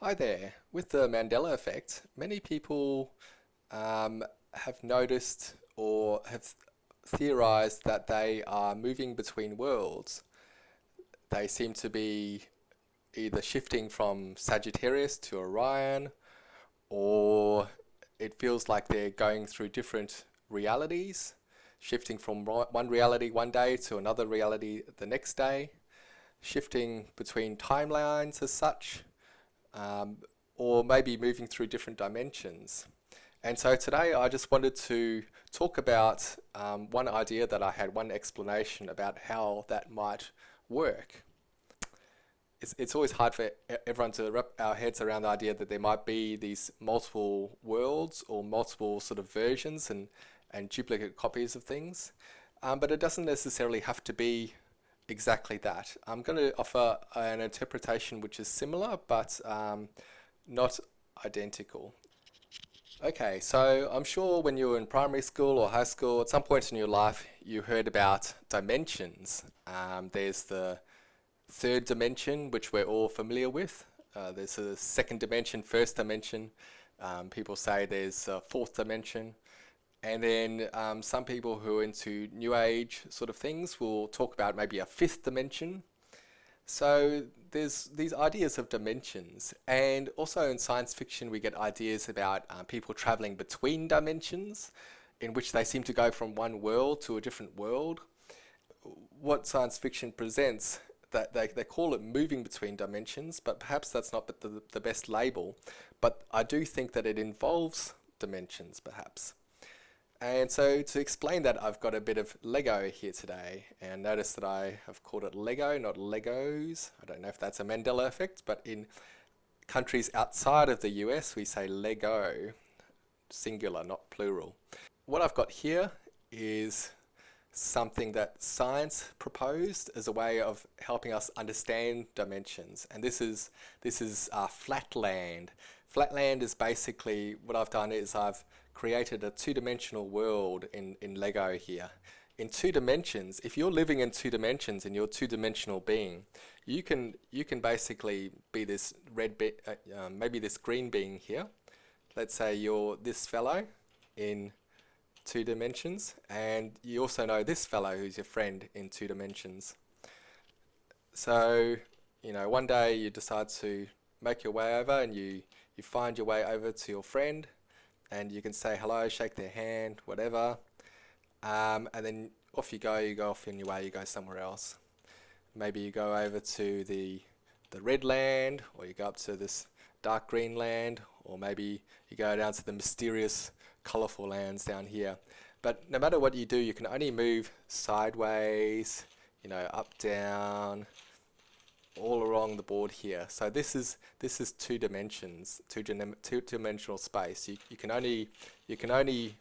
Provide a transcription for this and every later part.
Hi there. With the Mandela Effect, many people have noticed or have theorized that they are moving between worlds. They seem to be either shifting from Sagittarius to Orion, or it feels like they're going through different realities, shifting from one reality one day to another reality the next day, shifting between timelines as such. Um, or maybe moving through different dimensions. And so today I just wanted to talk about one idea that I had, one explanation about how that might work. It's always hard for everyone to wrap our heads around the idea that there might be these multiple worlds or multiple sort of versions and duplicate copies of things. But it doesn't necessarily have to be exactly that. I'm going to offer an interpretation which is similar but not identical. Okay, so I'm sure when you were in primary school or high school, at some point in your life, you heard about dimensions. There's the third dimension, which we're all familiar with. There's a second dimension, first dimension. People say there's a fourth dimension. And then some people who are into New Age sort of things will talk about maybe a fifth dimension. So there's these ideas of dimensions, and also in science fiction we get ideas about people traveling between dimensions, in which they seem to go from one world to a different world. What science fiction presents, that they call it moving between dimensions, but perhaps that's not the best label. But I do think that it involves dimensions, perhaps. And so to explain that, I've got a bit of Lego here today. And notice that I have called it Lego, not Legos. I don't know if that's a Mandela effect, but in countries outside of the US, we say Lego, singular, not plural. What I've got here is something that science proposed as a way of helping us understand dimensions. And this is flatland. Flatland is basically, what I've done is I've created a two-dimensional world in Lego here. In two dimensions, if you're living in two dimensions in your two-dimensional being, you can basically be this maybe this green being here. Let's say you're this fellow in two dimensions, and you also know this fellow who's your friend in two dimensions. So, one day you decide to make your way over, and you find your way over to your friend, and you can say hello, shake their hand, whatever, and then off you go off in your way, you go somewhere else. Maybe you go over to the red land, or you go up to this dark green land, or maybe you go down to the mysterious colourful lands down here. But no matter what you do, you can only move sideways, up, down, all along the board here. So this is two dimensions, two-dimensional space. You can only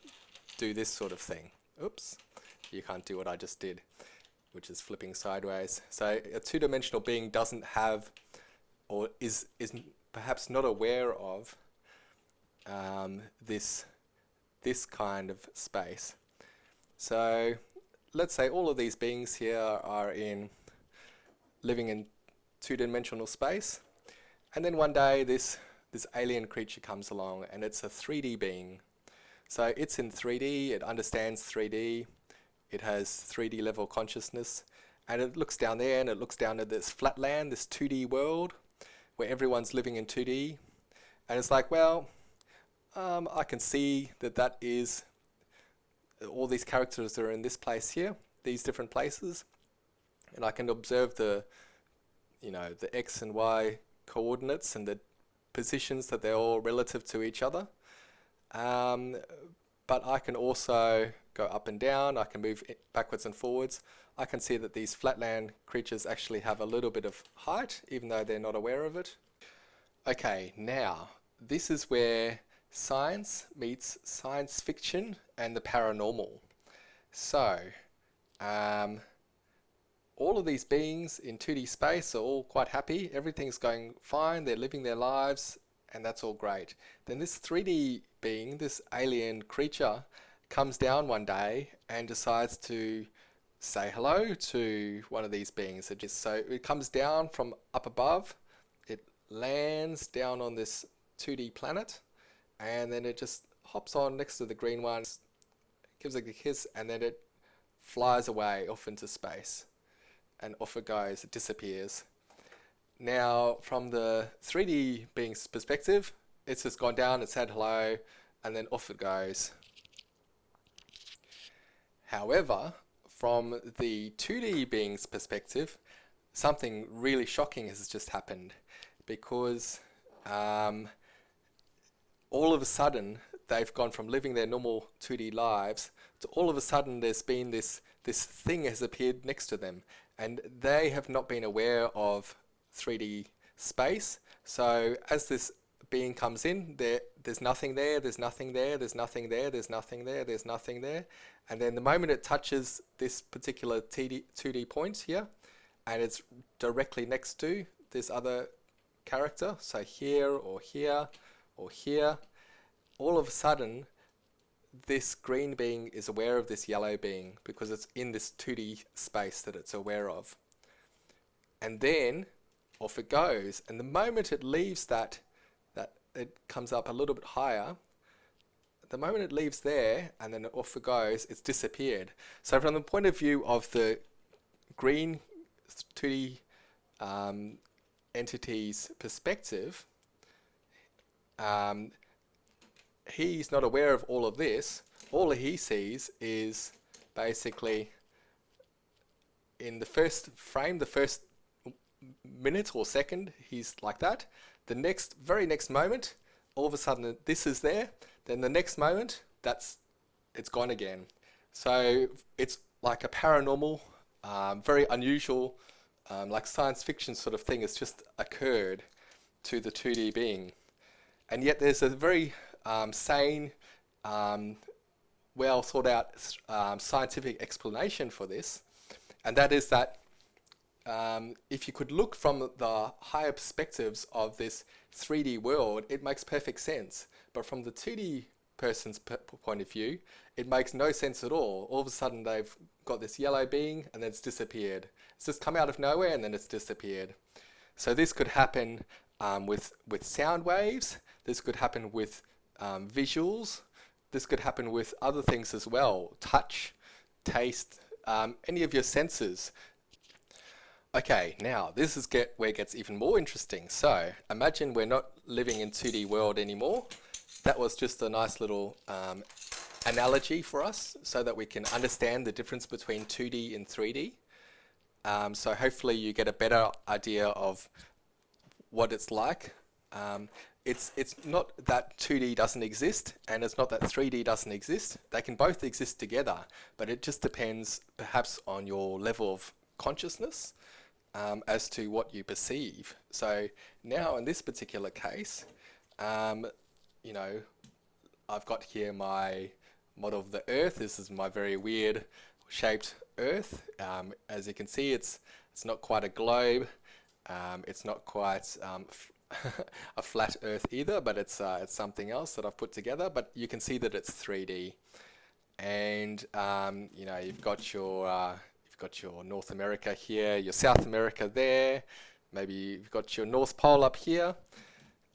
do this sort of thing. Oops, you can't do what I just did, which is flipping sideways. So a two-dimensional being doesn't have, or is perhaps not aware of this kind of space. So let's say all of these beings here are living in two-dimensional space, and then one day this alien creature comes along, and it's a 3D being. So it's in 3D, it understands 3D, it has 3D level consciousness, and it looks down there and it looks down at this flat land, this 2D world where everyone's living in 2D, and it's like, well, I can see that is all these characters are in this place here, these different places, and I can observe the X and Y coordinates and the positions that they're all relative to each other. But I can also go up and down, I can move backwards and forwards. I can see that these flatland creatures actually have a little bit of height, even though they're not aware of it. Okay, now, this is where science meets science fiction and the paranormal. So, all of these beings in 2D space are all quite happy, everything's going fine, they're living their lives, and that's all great. Then this 3D being, this alien creature, comes down one day and decides to say hello to one of these beings. So it comes down from up above, it lands down on this 2D planet, and then it just hops on next to the green one, gives it a kiss, and then it flies away off into space. And off it goes, it disappears. Now, from the 3D being's perspective, it's just gone down, it said hello, and then off it goes. However, from the 2D being's perspective, something really shocking has just happened, because all of a sudden they've gone from living their normal 2D lives to all of a sudden there's been this thing has appeared next to them, and they have not been aware of 3D space. So as this being comes in, there's nothing there, there's nothing there, there's nothing there, there's nothing there, there's nothing there. And then the moment it touches this particular 2D point here, and it's directly next to this other character, so here or here or here, all of a sudden this green being is aware of this yellow being because it's in this 2D space that it's aware of. And then off it goes, and the moment it leaves that it comes up a little bit higher, the moment it leaves there and then off it goes, it's disappeared. So from the point of view of the green 2D entity's perspective, he's not aware of all of this. All he sees is basically in the first frame, the first minute or second, he's like that. The very next moment, all of a sudden this is there. Then the next moment, it's gone again. So it's like a paranormal, very unusual, like science fiction sort of thing has just occurred to the 2D being. And yet there's a very sane, well thought out scientific explanation for this, and that is that if you could look from the higher perspectives of this 3D world, it makes perfect sense. But from the 2D person's point of view, it makes no sense at all. All of a sudden they've got this yellow being and then it's disappeared. It's just come out of nowhere and then it's disappeared. So this could happen with sound waves. This could happen with visuals. This could happen with other things as well. Touch, taste, any of your senses. Okay, now this is where it gets even more interesting. So imagine we're not living in 2D world anymore. That was just a nice little analogy for us so that we can understand the difference between 2D and 3D. So hopefully you get a better idea of what it's like. It's not that 2D doesn't exist, and it's not that 3D doesn't exist. They can both exist together, but it just depends perhaps on your level of consciousness as to what you perceive. So now in this particular case, you know, I've got here my model of the Earth. This is my very weird shaped Earth. As you can see, it's not quite a globe. It's not quite a flat Earth either, but it's something else that I've put together. But you can see that it's 3D, and you know, you've got your North America here, your South America there. Maybe you've got your North Pole up here,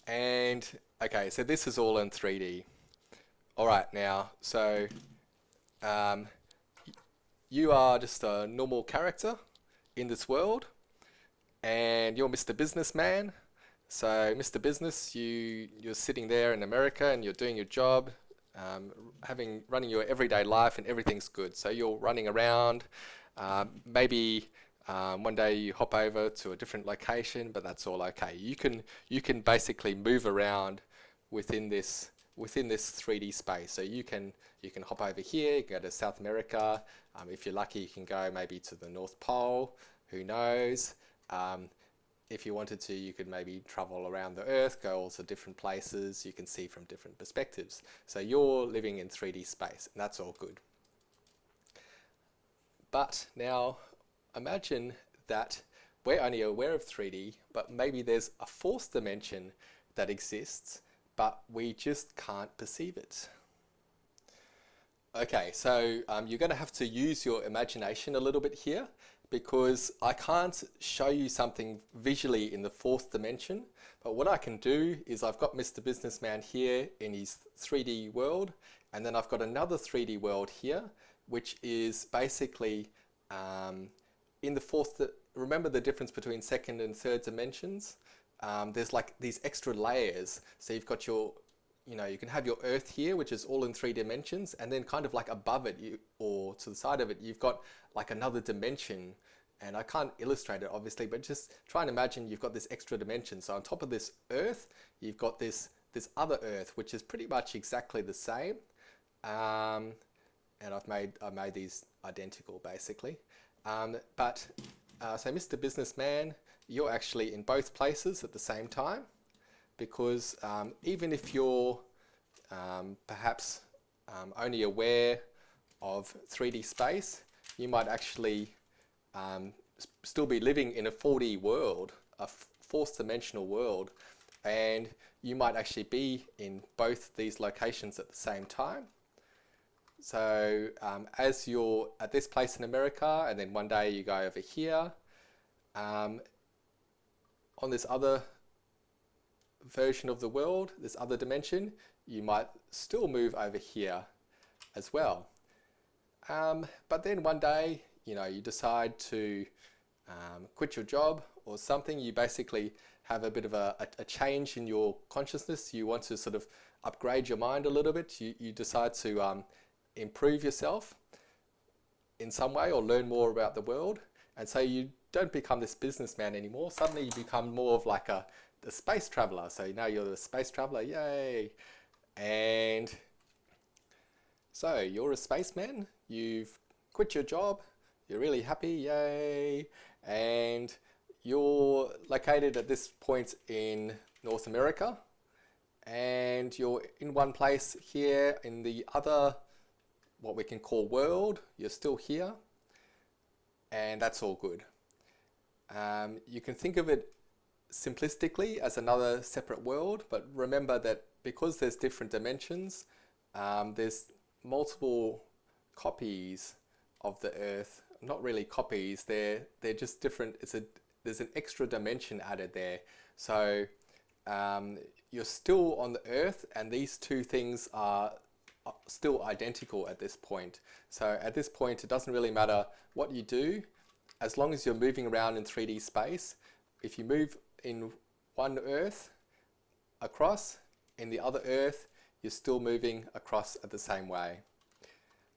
and okay, so this is all in 3D. All right, now, so you are just a normal character in this world, and you're Mr. Businessman. So Mr. Business, you're sitting there in America and you're doing your job, running your everyday life, and everything's good. So you're running around. Maybe one day you hop over to a different location, but that's all okay. You can basically move around within this 3D space. So you can hop over here, you can go to South America. If you're lucky, you can go maybe to the North Pole. Who knows? If you wanted to, you could maybe travel around the Earth, go all to different places. You can see from different perspectives. So you're living in 3D space, and that's all good. But now imagine that we're only aware of 3D, but maybe there's a fourth dimension that exists, but we just can't perceive it. Okay, so you're going to have to use your imagination a little bit here, because I can't show you something visually in the fourth dimension. But what I can do is I've got Mr. Businessman here in his 3D world, and then I've got another 3D world here, which is basically in the fourth. Remember the difference between second and third dimensions? There's like these extra layers. So you've got your, you can have your Earth here, which is all in 3 dimensions, and then kind of like above it, or to the side of it, you've got like another dimension. And I can't illustrate it obviously, but just try and imagine you've got this extra dimension. So on top of this Earth, you've got this other Earth, which is pretty much exactly the same. And I've made these identical basically. So Mr. Businessman, you're actually in both places at the same time, because even if you're perhaps only aware of 3D space, you might actually still be living in a 4D world, a fourth dimensional world, and you might actually be in both these locations at the same time. So as you're at this place in America, and then one day you go over here, on this other version of the world, this other dimension, you might still move over here as well. But then one day, you decide to quit your job or something. You basically have a bit of a change in your consciousness. You want to sort of upgrade your mind a little bit. You decide to improve yourself in some way or learn more about the world. And so you don't become this businessman anymore. Suddenly you become more of like a space traveler. So now you're the space traveler, yay! And so you're a spaceman, you've quit your job, you're really happy, yay! And you're located at this point in North America, and you're in one place here in the other, what we can call world. You're still here, and that's all good. You can think of it simplistically as another separate world, but remember that because there's different dimensions, there's multiple copies of the Earth. Not really copies, they're just different. There's an extra dimension added there. So you're still on the Earth, and these two things are still identical at this point. So at this point, it doesn't really matter what you do, as long as you're moving around in 3D space. If you move in one Earth across, in the other Earth, you're still moving across at the same way.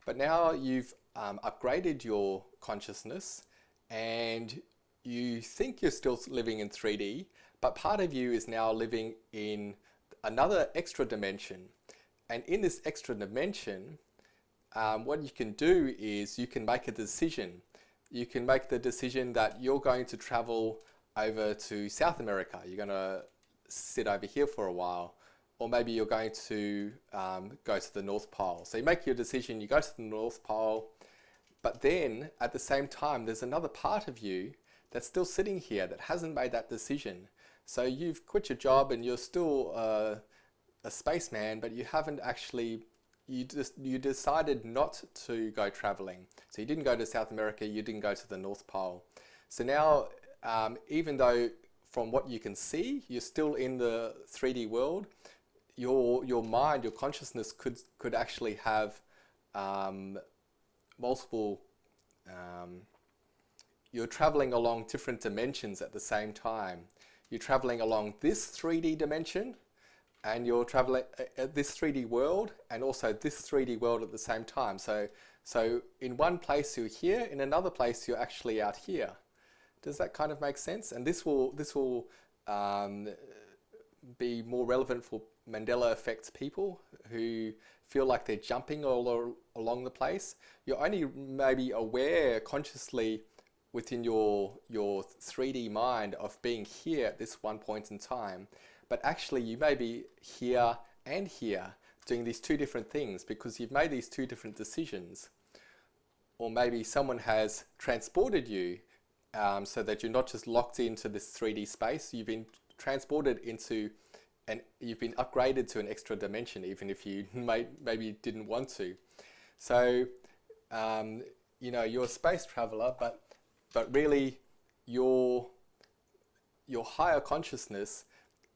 But now you've upgraded your consciousness, and you think you're still living in 3D, but part of you is now living in another extra dimension. And in this extra dimension, what you can do is you can make a decision. You can make the decision that you're going to travel over to South America. You're going to sit over here for a while. Or maybe you're going to go to the North Pole. So you make your decision, you go to the North Pole, but then at the same time, there's another part of you that's still sitting here that hasn't made that decision. So you've quit your job and you're still a spaceman, but you haven't actually, you decided not to go traveling. So you didn't go to South America, you didn't go to the North Pole. So now, even though from what you can see, you're still in the 3D world, your mind, your consciousness could actually have multiple, you're traveling along different dimensions at the same time. You're traveling along this 3D dimension, and you're traveling at this 3D world, and also this 3D world at the same time. So in one place you're here, in another place you're actually out here. Does that kind of make sense? And this will be more relevant for Mandela Effect people who feel like they're jumping all along the place. You're only maybe aware consciously within your 3D mind of being here at this one point in time, but actually you may be here and here doing these two different things because you've made these two different decisions. Or maybe someone has transported you so that you're not just locked into this 3D space. You've been transported into, and you've been upgraded to an extra dimension, even if you maybe didn't want to. So, you're a space traveler, but but really your your higher consciousness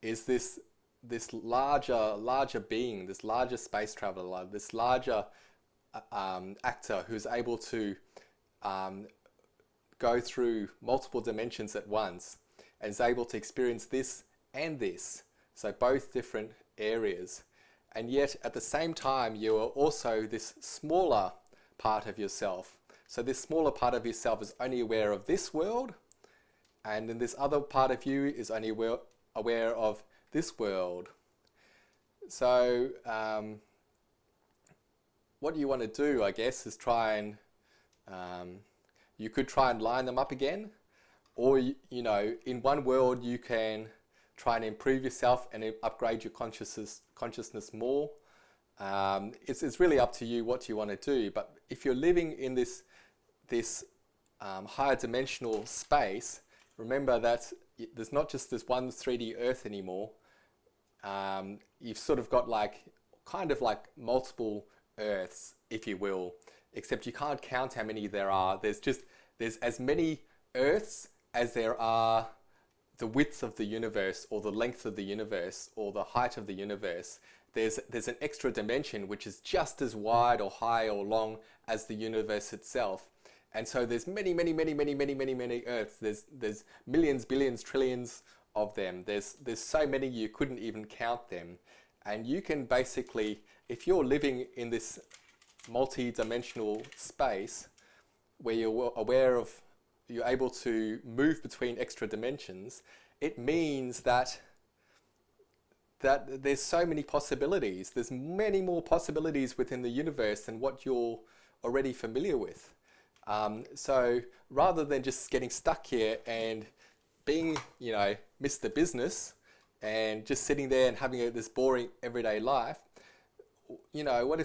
is this larger being, this larger space traveler, this larger actor who's able to um, go through multiple dimensions at once and is able to experience this and this. So both different areas. And yet at the same time, you are also this smaller part of yourself. So this smaller part of yourself is only aware of this world, and then this other part of you is only aware of this world. So what you want to do, I guess, is try and you could try and line them up again, or you know, in one world you can try and improve yourself and upgrade your consciousness more. It's really up to you what you want to do. But if you're living in this higher dimensional space, remember that there's not just this one 3D Earth anymore. You've sort of got kind of like multiple Earths, if you will, except you can't count how many there are. There's as many Earths as there are the width of the universe, or the length of the universe, or the height of the universe. There's an extra dimension which is just as wide or high or long as the universe itself. And so there's many Earths. There's millions, billions, trillions of them. There's so many you couldn't even count them. And you can basically, if you're living in this multi-dimensional space where you're aware of, you're able to move between extra dimensions, it means that there's so many possibilities. There's many more possibilities within the universe than what you're already familiar with. So rather than just getting stuck here and being, you know, Mr. Business and just sitting there and having this boring everyday life, you know, what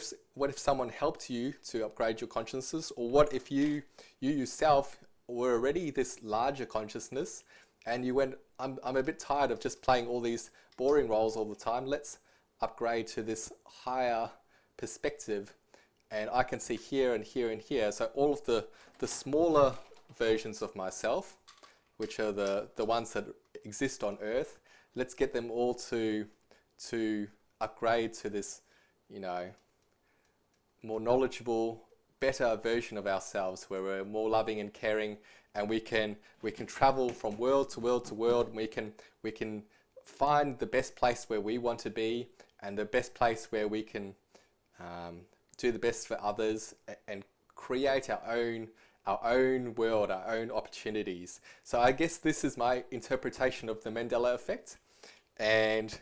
if someone helped you to upgrade your consciousness? Or what if you yourself were already this larger consciousness and you went, I'm a bit tired of just playing all these boring roles all the time. Let's upgrade to this higher perspective, and I can see here and here and here. So all of the smaller versions of myself, which are the ones that exist on Earth, let's get them all to upgrade to this, you know, more knowledgeable, better version of ourselves, where we're more loving and caring, and we can travel from world to world to world. And we can find the best place where we want to be, and the best place where we can do the best for others and create our own world, our own opportunities. So I guess this is my interpretation of the Mandela Effect and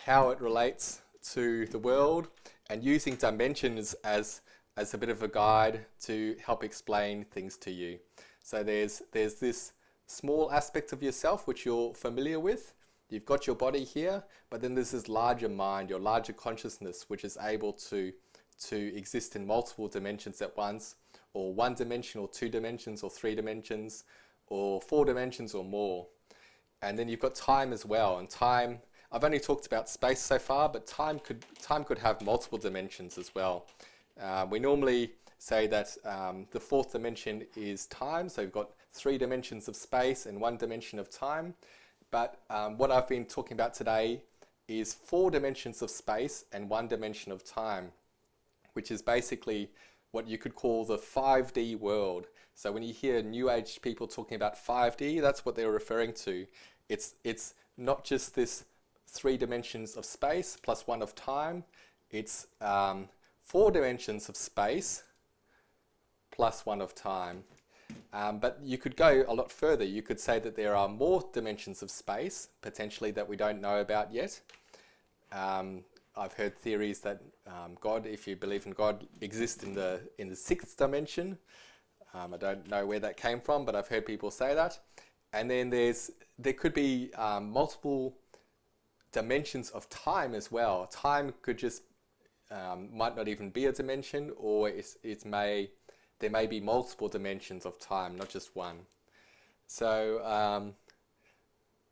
how it relates to the world, and using dimensions as a bit of a guide to help explain things to you. So there's this small aspect of yourself which you're familiar with. You've got your body here, but then there's this larger mind, your larger consciousness, which is able to exist in multiple dimensions at once, or one dimension, or 2 dimensions, or 3 dimensions, or 4 dimensions or more. And then you've got time as well. And time, I've only talked about space so far, but time could have multiple dimensions as well. We normally say that the 4th dimension is time, so we've got 3 dimensions of space and 1 dimension of time. But what I've been talking about today is 4 dimensions of space and 1 dimension of time, which is basically what you could call the 5D world. So when you hear New Age people talking about 5D, that's what they're referring to. It's not just this 3 dimensions of space plus 1 of time. It's 4 dimensions of space plus 1 of time. But you could go a lot further. You could say that there are more dimensions of space, potentially, that we don't know about yet. I've heard theories that God, if you believe in God, exists in the 6th dimension. I don't know where that came from, but I've heard people say that. And then there could be multiple dimensions of time as well. Time could just might not even be a dimension, or there may be multiple dimensions of time, not just one. So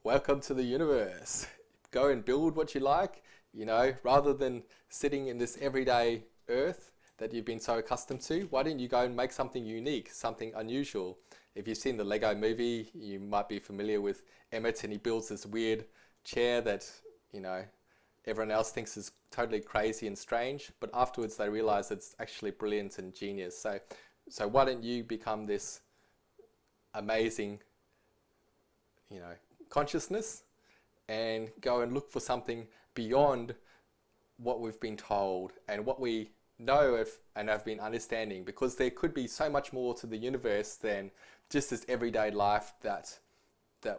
welcome to the universe. Go and build what you like, you know, rather than sitting in this everyday Earth that you've been so accustomed to. Why don't you go and make something unique, something unusual, If you've seen the Lego movie, you might be familiar with Emmett, and he builds this weird chair that, you know, everyone else thinks is totally crazy and strange, but afterwards they realize it's actually brilliant and genius. So why don't you become this amazing, you know, consciousness and go and look for something beyond what we've been told and what we know and have been understanding, because there could be so much more to the universe than just this everyday life that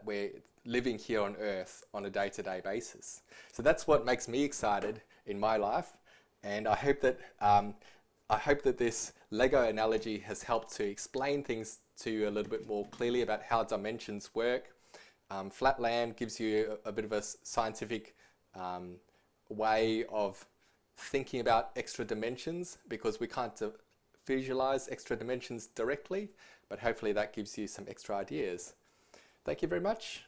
we're living here on Earth on a day-to-day basis. So that's what makes me excited in my life, and I hope that this Lego analogy has helped to explain things to you a little bit more clearly about how dimensions work. Flat land gives you a bit of a scientific way of thinking about extra dimensions, because we can't visualize extra dimensions directly, but hopefully that gives you some extra ideas. Thank you very much.